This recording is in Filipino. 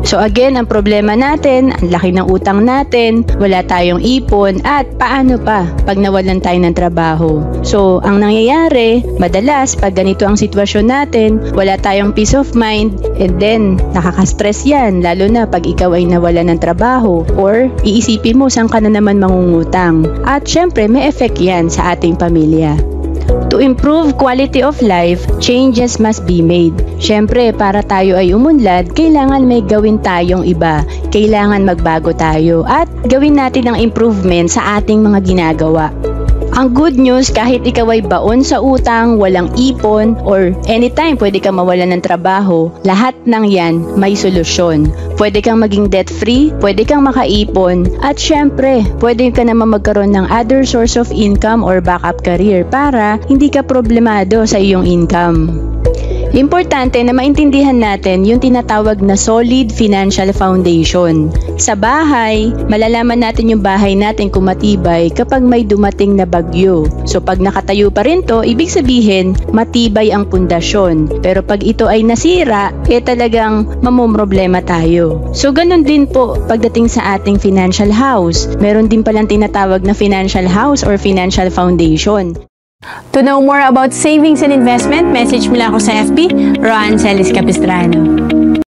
So again, ang problema natin, ang laki ng utang natin, wala tayong ipon, at paano pa pag nawalan tayo ng trabaho. So ang nangyayari, madalas pag ganito ang sitwasyon natin, wala tayong peace of mind, and then nakaka-stress yan, lalo na pag ikaw ay nawalan ng trabaho, or iisipin mo saan ka na naman mangungutang. At syempre may effect yan sa ating pamilya. To improve quality of life, changes must be made. Siyempre, para tayo ay umunlad, kailangan may gawin tayong iba. Kailangan magbago tayo at gawin natin ang improvement sa ating mga ginagawa. Ang good news, kahit ikaw ay baon sa utang, walang ipon, or anytime pwede kang mawalan ng trabaho, lahat ng yan may solusyon. Pwede kang maging debt-free, pwede kang makaipon, at syempre, pwede ka naman magkaroon ng other source of income or backup career para hindi ka problemado sa iyong income. Importante na maintindihan natin yung tinatawag na solid financial foundation. Sa bahay, malalaman natin yung bahay natin kung matibay kapag may dumating na bagyo. So pag nakatayo pa rin to, ibig sabihin matibay ang pundasyon. Pero pag ito ay nasira, talagang mamumroblema tayo. So ganun din po pagdating sa ating financial house. Meron din palang tinatawag na financial house or financial foundation. To know more about savings and investment, message mo lang ako sa FB, Ron Celis Capistrano.